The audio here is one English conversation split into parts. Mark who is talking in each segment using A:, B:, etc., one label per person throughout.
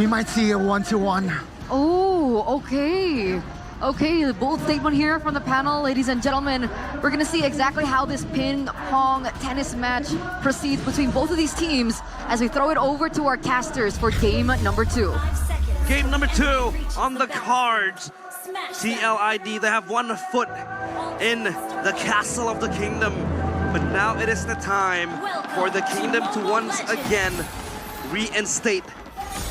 A: We might see a 1-1.
B: Oh, okay. Okay, bold statement here from the panel, ladies and gentlemen. We're gonna see exactly how this ping-pong tennis match proceeds between both of these teams as we throw it over to our casters for game number 2.
C: Game number 2 on the cards. TLID, they have 1 foot in the castle of the kingdom. But now it is the time for the kingdom to once again reinstate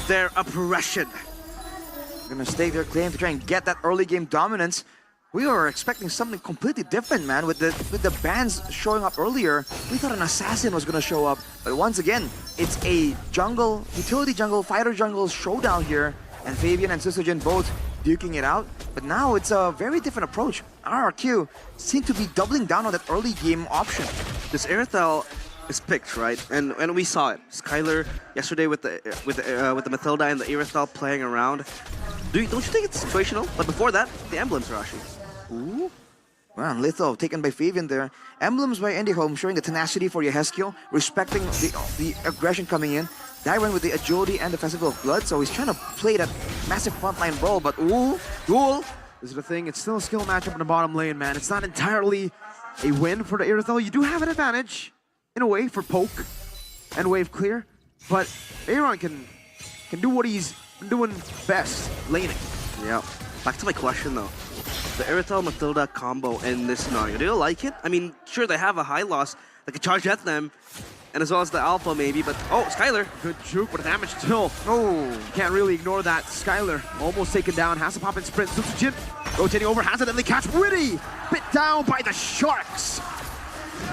C: their oppression.
D: Gonna stake their claim to try and get that early game dominance. We were expecting something completely different, man. With the bans showing up earlier, we thought an assassin was gonna show up. But once again, it's a jungle, utility jungle, fighter jungle showdown here. And Fabian and Sysogen both duking it out. But now it's a very different approach. RRQ seem to be doubling down on that early game option.
C: This IRITHEL is picked, right? And we saw it. SKYLAR yesterday with the Mathilda and the IRITHEL playing around. Don't you think it's situational? But before that, the emblems, Rashi.
D: Ooh. Well, Lethal taken by Fabian there. Emblems by Home showing the tenacity for Yehezkiel, respecting the aggression coming in. Dyron with the agility and the Festival of Blood, so he's trying to play that massive frontline role, but ooh, duel.
A: This is the thing, it's still a skill matchup in the bottom lane, man. It's not entirely a win for the IRITHEL. You do have an advantage, in a way, for poke and wave clear, but Aaron can do what he's been doing best, laning.
C: Yeah. Back to my question though. The IRITHEL Mathilda combo in this scenario, do you like it? I mean, sure, they have a high loss, they can charge at them, and as well as the alpha maybe, but oh, SKYLAR.
A: Good juke, but damage still. Oh, can't really ignore that. SKYLAR almost taken down, has to pop in sprint. Sysogen rotating over, has it, and they catch Witty. Bit down by the Sharks.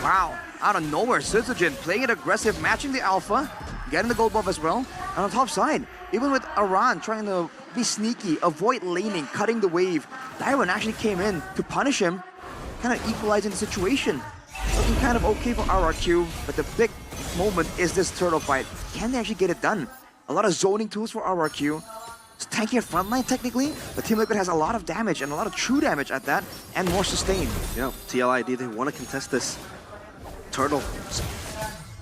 D: Wow, out of nowhere, Sysogen playing it aggressive, matching the alpha, getting the gold buff as well. And on the top side, even with Aran trying to be sneaky, avoid laning, cutting the wave, Dyron actually came in to punish him, kind of equalizing the situation. Looking kind of okay for RRQ, but the big moment is this turtle fight. Can they actually get it done? A lot of zoning tools for RRQ. It's tankier frontline technically, but Team Liquid has a lot of damage and a lot of true damage at that, and more sustain.
C: Yeah, TLID, they want to contest this turtle.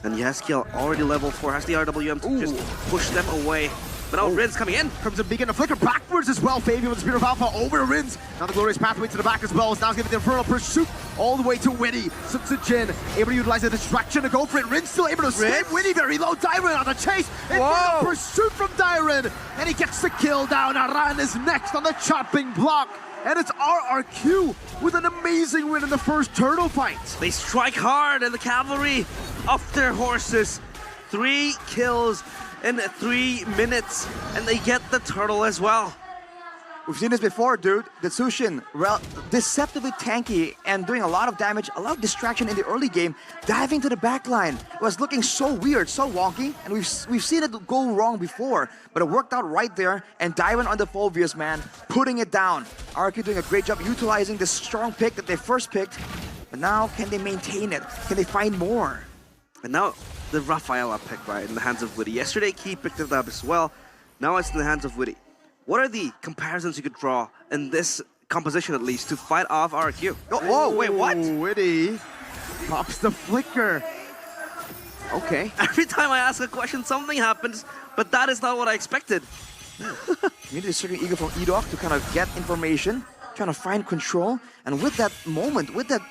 C: And Yehezkiel already level 4, has the RWM to just push them away. But now Rin's coming in.
A: Crimson Beacon, a flicker backwards as well. Fabian with the Spear of Alpha over Rins. Now the glorious pathway to the back as well. Now he's giving the Infernal Pursuit all the way to Witty. Sysogen able to utilize the distraction to go for it. Rins still able to escape. Witty very low. Dyron on the chase. Infernal Pursuit from Dyron. And he gets the kill down. Aran is next on the chopping block. And it's RRQ with an amazing win in the first turtle fight.
C: They strike hard and the cavalry off their horses. 3 kills in 3 minutes, and they get the turtle as well.
D: We've seen this before, dude. The Tsushin, deceptively tanky and doing a lot of damage, a lot of distraction in the early game, diving to the backline. It was looking so weird, so wonky, and we've seen it go wrong before, but it worked out right there, and Dyron on the Fulvius, man, putting it down. RQ doing a great job utilizing the strong pick that they first picked, but now can they maintain it? Can they find more?
C: And now the Rafaela pick, right, in the hands of Witty. Yesterday, Key picked it up as well. Now it's in the hands of Witty. What are the comparisons you could draw in this composition, at least, to fight off RRQ?
D: Oh, whoa, wait, what?
A: Witty pops the flicker. Okay.
C: Every time I ask a question, something happens, but that is not what I expected.
D: You need a certain ego from Edok to kind of get information, trying to find control, and with that moment, with that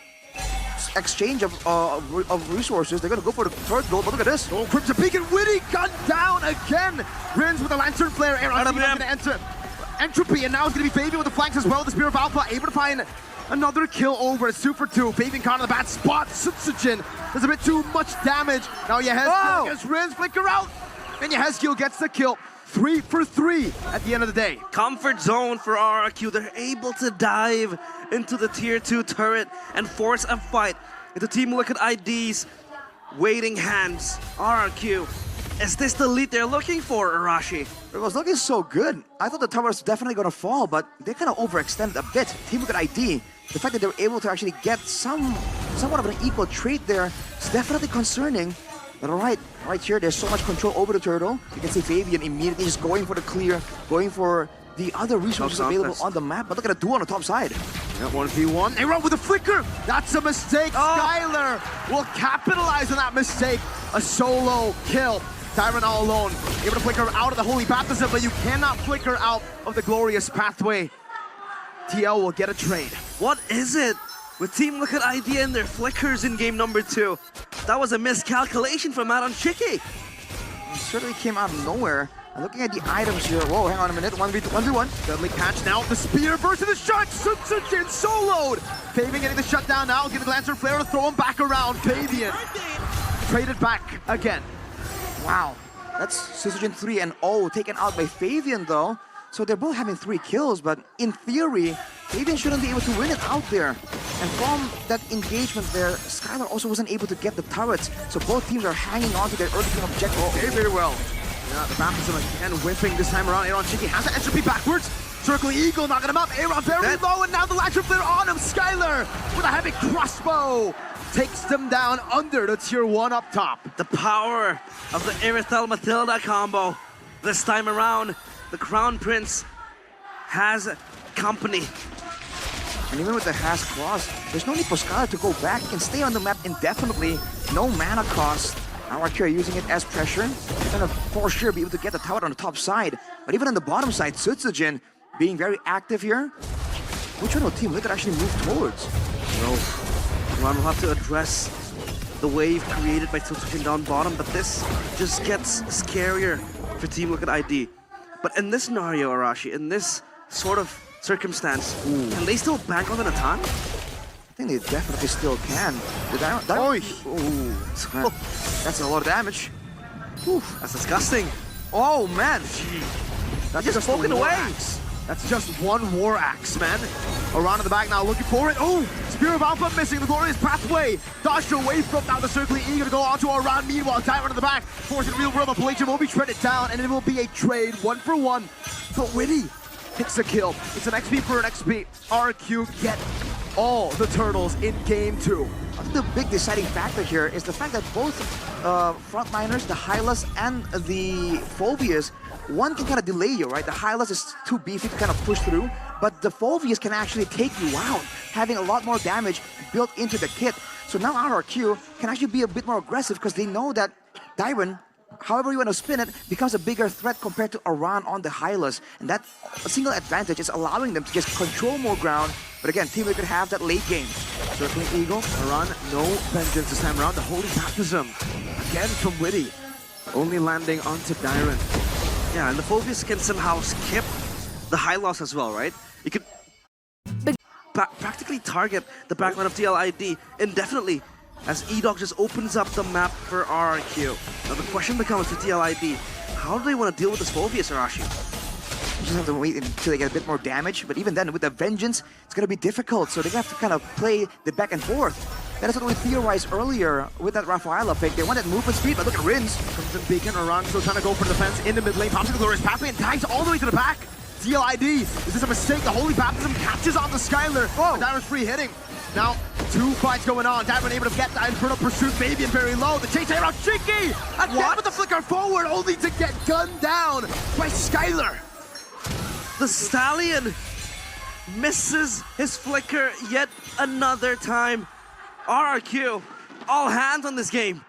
D: exchange of resources, they're gonna go for the third goal, but look at this.
A: Oh, Crimson Beacon, Witty gunned down again. Rins with the Lantern Flare, Aaron gonna enter Entropy, and now it's gonna be Fabian with the flanks as well. The Spear of Alpha able to find another kill over. It's 2 for 2. Fabian caught on the bad spot. Sysogen does a bit too much damage. Now Yehezkiel gets Rins, flicker out, and Yehezkiel gets the kill. 3 for 3 at the end of the day.
C: Comfort zone for RRQ. They're able to dive into the tier 2 turret and force a fight into Team Liquid ID's waiting hands. RRQ, is this the lead they're looking for, Arashi?
D: It was looking so good. I thought the tower was definitely gonna fall, but they kind of overextended a bit. Team Liquid ID, the fact that they were able to actually get somewhat of an equal trade there is definitely concerning. But right here, there's so much control over the turtle. You can see Fabian immediately just going for the clear, going for the other resources available on the map. But look at the duo on the top side.
A: Yeah, 1v1. They run with a flicker. That's a mistake. SKYLAR will capitalize on that mistake. A solo kill. Dyron all alone. Able to flicker out of the Holy Baptism, but you cannot flicker out of the Glorious Pathway. TL will get a trade.
C: What is it with Team Liquid ID and their flickers in game number 2? That was a miscalculation from Matt on Chicky.
D: It certainly came out of nowhere. And looking at the items here, whoa, hang on a minute, 1v1.
A: Deadly catch now, the spear versus the shot, Sutsujin soloed! Fabian getting the shutdown now, getting the Lancer Flare to throw him back around. Fabian traded back again.
D: Wow, that's Sutsujin 3 and 0 taken out by Fabian though. So they're both having 3 kills, but in theory, Fabian shouldn't be able to win it out there. And from that engagement there, SKYLAR also wasn't able to get the turrets. So both teams are hanging on to their early game objective very, very well.
A: Yeah, the baptism again whipping this time around. Aaron Chicky has the entropy backwards. Circle Eagle knocking him up. Aaron very low, and now the Lancer Flare on him. SKYLAR with a heavy crossbow takes them down under the tier 1 up top.
C: The power of the IRITHEL Matilda combo. This time around, the Crown Prince has company.
D: And even with the Has Claws, there's no need for SKYLAR to go back. He can stay on the map indefinitely. No mana cost. RRQ are using it as pressure. They're gonna for sure be able to get the tower on the top side. But even on the bottom side, Sutsujin being very active here. Which one of the team Liquid actually move towards?
C: No. Ron will have to address the wave created by Sutsujin down bottom, but this just gets scarier for Team Liquid ID. But in this scenario, Arashi, in this sort of circumstance, can they still bank on an attack?
D: I think they definitely still can. That's a lot of damage.
C: That's disgusting.
D: Oh man!
A: That's
C: just spoken away.
A: Axe. That's just one war axe, man. Around in the back now, looking for it. Oh, Spear of Alpha missing the Glorious Pathway. Dodged away from now the Circling Eagle to go onto Aran. Meanwhile, Dyron in the back, forcing the real world. The Palladium will be shredded down, and it will be a trade 1-for-1. But Witty picks a kill. It's an XP for an XP. RRQ get all the turtles in game 2.
D: I think the big deciding factor here is the fact that both frontliners, the Hylas and the Phobias, one can kind of delay you, right? The Hylas is too beefy to kind of push through, but the Phobias can actually take you out, having a lot more damage built into the kit. So now RRQ can actually be a bit more aggressive because they know that Dyron, however you want to spin it, becomes a bigger threat compared to Aran on the Hylas. And that single advantage is allowing them to just control more ground. But again, Team Liquid have that late game. Circling Eagle.
A: Aran, no vengeance this time around. The Holy Baptism, again from Witty, only landing onto Dyron.
C: Yeah, and the Phobius can somehow skip the high loss as well, right? You could practically target the backline of TLID indefinitely as E-Dog just opens up the map for RRQ. Now the question becomes for TLID, how do they want to deal with this Phobius, Arashi?
D: You just have to wait until they get a bit more damage, but even then, with the Vengeance, it's going to be difficult, so they have to kind of play the back and forth. That is what we theorized earlier with that Rafaela pick. They wanted movement speed, but look at Rins.
A: Crimson Beacon, Aran still trying to go for the defense in the mid lane, pops into the Glorious Pathway and dives all the way to the back. TLID, is this a mistake? The Holy Baptism catches on the SKYLAR. Oh, Dyron's free hitting. Now, 2 fights going on. Dyron able to get the Infernal Pursuit, Fabian very low. The chase around Chicky! Again with the flicker forward, only to get gunned down by SKYLAR.
C: The Stallion misses his flicker yet another time. RRQ, all hands on this game.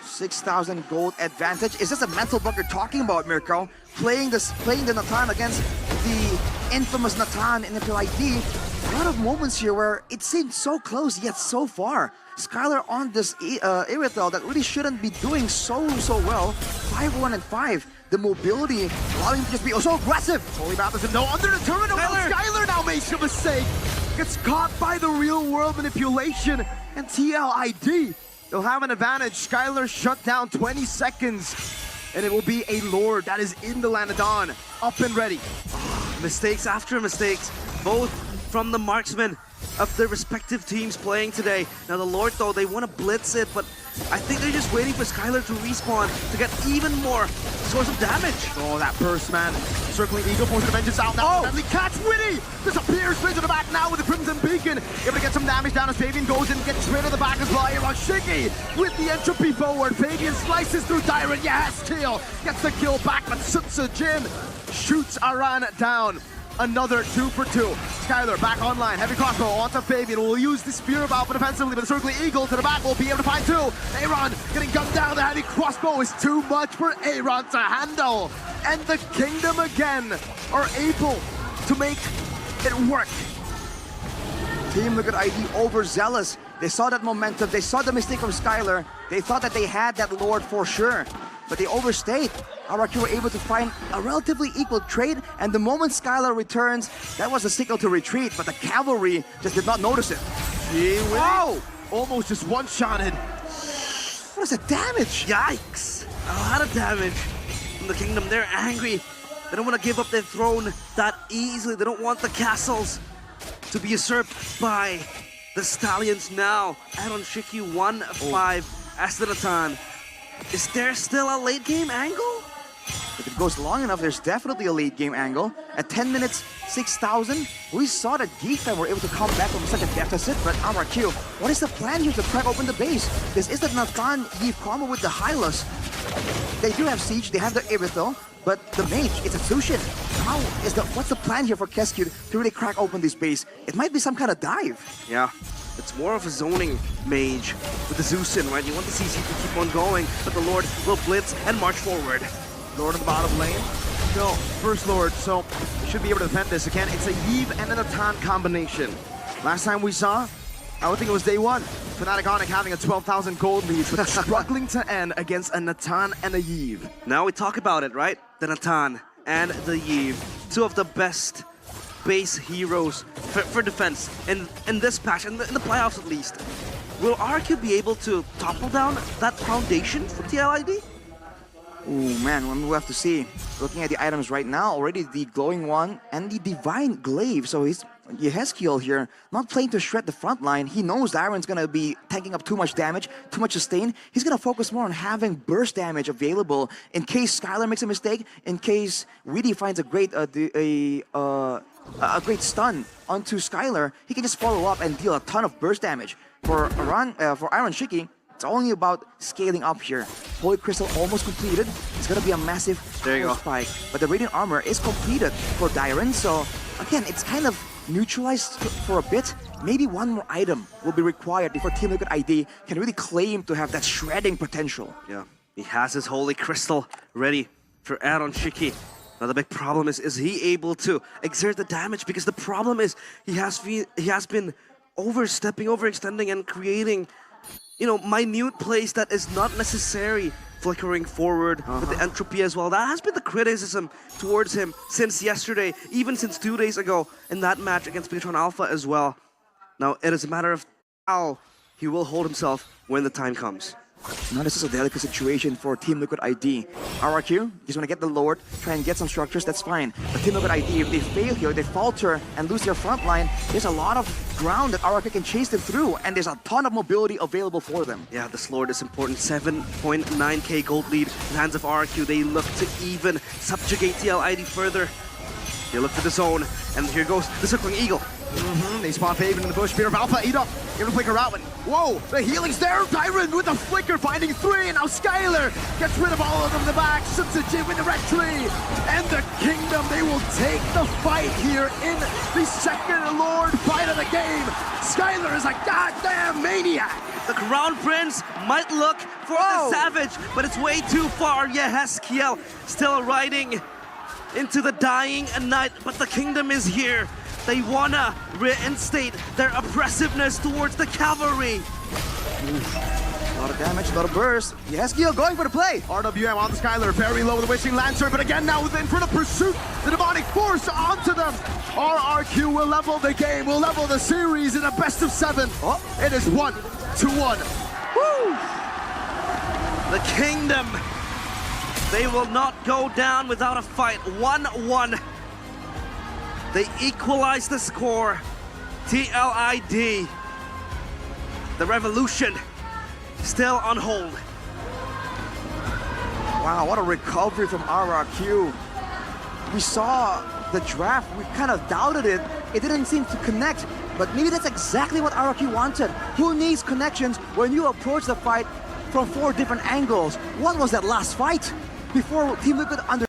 D: 6,000 gold advantage. Is this a mental block you're talking about, Mirko? Playing the Natan against the infamous Natan in MPL ID. A lot of moments here where it seemed so close yet so far. SKYLAR on this IRITHEL that really shouldn't be doing so well. 5-1 and 5. The mobility allowing him to just be so aggressive.
A: Holy Baptism, no, under the turret. SKYLAR now makes a mistake. Gets caught by the real world manipulation. And TLID, they'll have an advantage. SKYLAR shut down 20 seconds. And it will be a Lord that is in the Lanadon, up and ready.
C: Mistakes after mistakes, both from the marksmen of their respective teams playing today. Now the Lord though, they want to blitz it, but I think they're just waiting for SKYLAR to respawn to get even more source of damage.
A: Oh, that burst, man. Circling Eagle, forcing the Vengeance out now. Deadly catch, Witty! Disappears, spins to the back now with the Crimson Beacon. Able to get some damage down as Fabian goes in, gets rid of the back as well. Here on Shiggy with the entropy forward. Fabian slices through Dyron. Yes, kill. Gets the kill back, but Sutsujin shoots Aran down. another 2 for 2. SKYLAR back online, heavy crossbow onto Fabian. Will use the Spear of Alpha defensively, but the Circling Eagle to the back will be able to find 2. Aaron getting gunned down. The heavy crossbow is too much for Aaron to handle. And the Kingdom again are able to make it work.
D: Team Liquid ID overzealous. They saw that momentum, they saw the mistake from SKYLAR. They thought that they had that Lord for sure, but they overstayed. RRQ were able to find a relatively equal trade, and the moment SKYLAR returns, that was a signal to retreat, but the cavalry just did not notice it.
A: Wow! Almost just one-shotted.
D: What is the damage?
C: Yikes! A lot of damage from the Kingdom. They're angry. They don't want to give up their throne that easily. They don't want the castles to be usurped by the Stallions now. RRQ 1-5 as the Natan. Is there still a late game angle?
D: If it goes long enough, there's definitely a late game angle. At 10 minutes, 6,000, we saw that Geekfam were able to come back from such a deficit, but RRQ, what is the plan here to crack open the base? This is the Nathan Eve combo with the Hylos. They do have Siege, they have the IRITHEL, but the Mage, it's a Zushin. What's the plan here for Kescue to really crack open this base? It might be some kind of dive.
C: Yeah, it's more of a zoning mage with the Zeusin, right? You want the CC to keep on going, but the Lord will blitz and march forward.
A: Lord in the bottom lane. No, First Lord, so should be able to defend this again. It's a Yve and a Natan combination. Last time we saw, I would think it was day one. Fnatic Onyx having a 12,000 gold lead, but struggling to end against a Natan and a Yve.
C: Now we talk about it, right? The Natan and the Yve, two of the best base heroes for defense in this patch, in the playoffs at least. Will RRQ be able to topple down that foundation for TLID?
D: Ooh, man, we'll have to see. Looking at the items right now, already the Glowing One and the Divine Glaive. So he's Yehezkiel here, not playing to shred the front line. He knows Darren's gonna be tanking up too much damage, too much sustain. He's gonna focus more on having burst damage available in case SKYLAR makes a mistake, in case Weedy finds a great great stun onto SKYLAR. He can just follow up and deal a ton of burst damage. For RRQ, it's only about scaling up here. Holy Crystal almost completed. It's gonna be a massive spike. But the Radiant Armor is completed for Darren, so again, it's kind of neutralized for a bit. Maybe one more item will be required before Team Liquid ID can really claim to have that shredding potential.
C: Yeah, he has his Holy Crystal ready for RRQ. Now the big problem is he able to exert the damage? Because the problem is he has been overextending and creating, you know, minute plays that is not necessary, flickering forward with the entropy as well. That has been the criticism towards him since yesterday, even since 2 days ago in that match against Bigatron Alpha as well. Now it is a matter of how he will hold himself when the time comes.
D: Now this is a delicate situation for Team Liquid ID. RRQ just want to get the Lord, try and get some structures, that's fine. But Team Liquid ID, if they fail here, they falter and lose their front line, there's a lot of ground that RRQ can chase them through, and there's a ton of mobility available for them.
C: Yeah, this Lord is important. 7.9k gold lead in the hands of RRQ. They look to even subjugate TLID further. They look for the zone, and here goes the Circling Eagle.
A: They spot Fabian in the bush. Spear of Alpha, eat up. Able to flicker out. Whoa, the healing's there. Tyron with the flicker, finding 3. And now SKYLAR gets rid of all of them in the back. Jin with the red tree. And the Kingdom, they will take the fight here in the second Lord fight of the game. SKYLAR is a goddamn maniac.
C: The Crown Prince might look for the Savage, but it's way too far. Yehezkiel still riding into the dying night, but the Kingdom is here. They wanna reinstate their oppressiveness towards the cavalry.
D: A lot of damage, a lot of burst. Yehezkiel going for the play.
A: RWM on the SKYLAR, very low with the Wishing Lantern, but again now in front of pursuit, the Demonic Force onto them. RRQ will level the game, will level the series in a best of 7. It is 1-1.
C: Woo! The Kingdom, they will not go down without a fight. 1-1. They equalize the score. TLID. The revolution still on hold.
D: Wow, what a recovery from RRQ. We saw the draft, we kind of doubted it. It didn't seem to connect, but maybe that's exactly what RRQ wanted. Who needs connections when you approach the fight from 4 different angles? What was that last fight? Before Team Liquid under